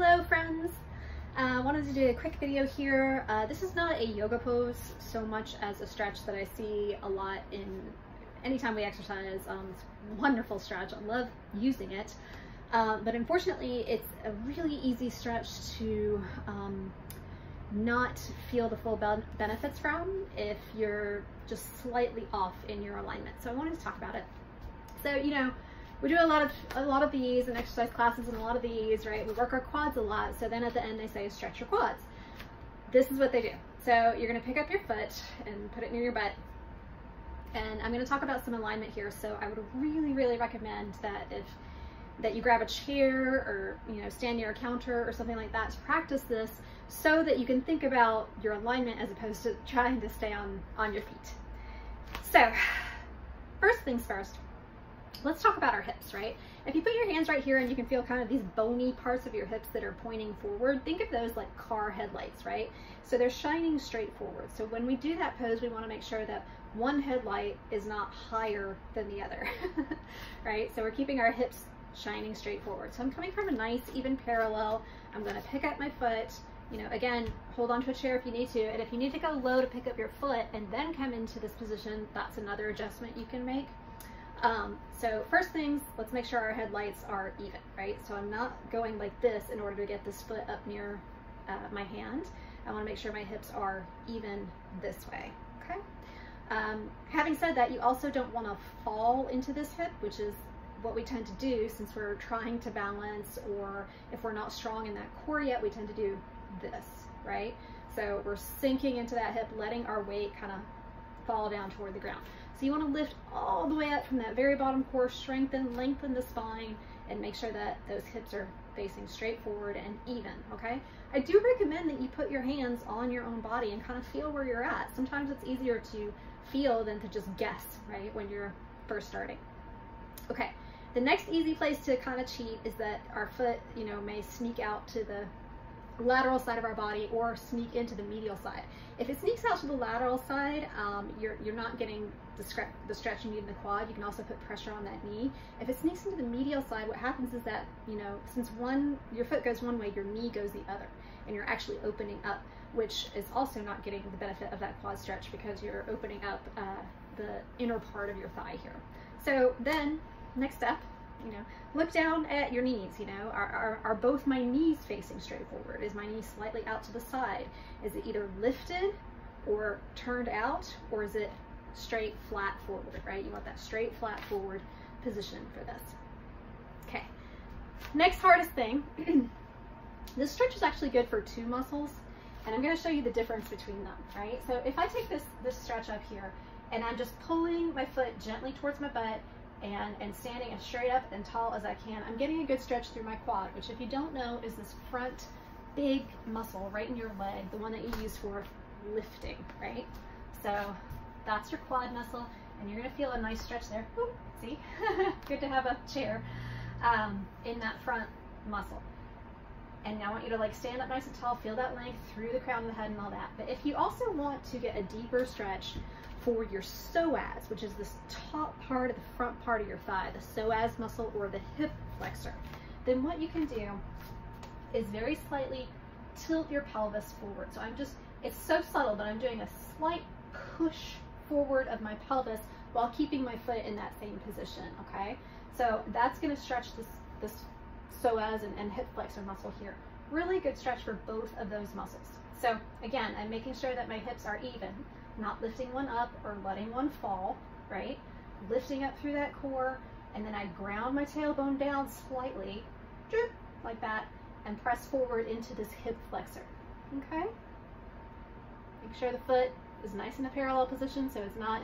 Hello friends! I wanted to do a quick video here. This is not a yoga pose so much as a stretch that I see a lot in anytime we exercise. It's a wonderful stretch. I love using it. But unfortunately it's a really easy stretch to not feel the full benefits from if you're just slightly off in your alignment. So I wanted to talk about it. So, you know, we do a lot of these in exercise classes and a lot of these, right? We work our quads a lot. So then at the end they say stretch your quads. This is what they do. So you're gonna pick up your foot and put it near your butt. And I'm gonna talk about some alignment here. So I would really recommend that you grab a chair or, you know, stand near a counter or something like that to practice this so that you can think about your alignment as opposed to trying to stay on your feet. So first things first, let's talk about our hips, right? If you put your hands right here and you can feel kind of these bony parts of your hips that are pointing forward, think of those like car headlights, right? So they're shining straight forward. So when we do that pose, we want to make sure that one headlight is not higher than the other, right? So we're keeping our hips shining straight forward. So I'm coming from a nice even parallel. I'm going to pick up my foot, you know, again, hold on to a chair if you need to. And if you need to go low to pick up your foot and then come into this position, that's another adjustment you can make. So first things, let's make sure our headlights are even, right? So I'm not going like this in order to get this foot up near my hand. I want to make sure my hips are even this way, okay? Having said that, you also don't want to fall into this hip, which is what we tend to do since we're trying to balance, or if we're not strong in that core yet, we tend to do this, right? So we're sinking into that hip, letting our weight kind of fall down toward the ground. So you want to lift all the way up from that very bottom core, lengthen the spine, and make sure that those hips are facing straight forward and even, okay? I do recommend that you put your hands on your own body and kind of feel where you're at. Sometimes it's easier to feel than to just guess, right, when you're first starting. Okay, the next easy place to kind of cheat is that our foot, you know, may sneak out to the lateral side of our body or sneak into the medial side. If it sneaks out to the lateral side, you're not getting the stretch you need in the quad. You can also put pressure on that knee. If it sneaks into the medial side, what happens is that, you know, since your foot goes one way, your knee goes the other, and you're actually opening up, which is also not getting the benefit of that quad stretch because you're opening up the inner part of your thigh here. So then, next step, you know, look down at your knees. You know, are both my knees facing straight forward? Is my knee slightly out to the side? Is it either lifted or turned out, or is it straight flat forward, right? You want that straight flat forward position for this. Okay, next hardest thing. This stretch is actually good for two muscles, and I'm going to show you the difference between them, right? So if I take this stretch up here and I'm just pulling my foot gently towards my butt and standing as straight up and tall as I can, I'm getting a good stretch through my quad, which if you don't know is this front big muscle right in your leg, the one that you use for lifting, right? So that's your quad muscle, and you're gonna feel a nice stretch there. Ooh, see? Good to have a chair in that front muscle. And now I want you to like stand up nice and tall, feel that length through the crown of the head and all that. But if you also want to get a deeper stretch for your psoas, which is this top part of the front part of your thigh, the psoas muscle or the hip flexor, then what you can do is very slightly tilt your pelvis forward. So it's so subtle, but I'm doing a slight push forward of my pelvis while keeping my foot in that same position, okay? So that's gonna stretch this psoas and hip flexor muscle here. Really good stretch for both of those muscles. So again, I'm making sure that my hips are even, not lifting one up or letting one fall, right? Lifting up through that core, and then I ground my tailbone down slightly, like that, and press forward into this hip flexor, okay? Make sure the foot is nice in a parallel position, so it's not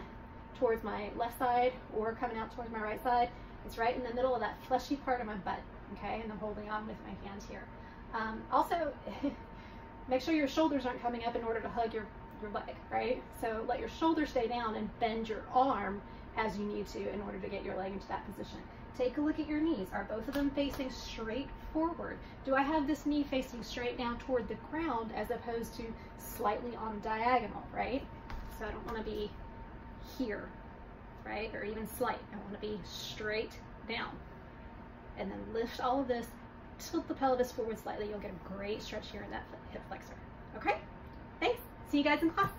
towards my left side or coming out towards my right side. It's right in the middle of that fleshy part of my butt, okay? And I'm holding on with my hands here. Also, make sure your shoulders aren't coming up in order to hug your leg, right? So let your shoulder stay down and bend your arm as you need to in order to get your leg into that position. Take a look at your knees. Are both of them facing straight forward? Do I have this knee facing straight down toward the ground as opposed to slightly on diagonal, right? So I don't want to be here, right? Or even slight. I want to be straight down. And then lift all of this tilt the pelvis forward slightly, you'll get a great stretch here in that hip flexor. Okay? Thanks. See you guys in class.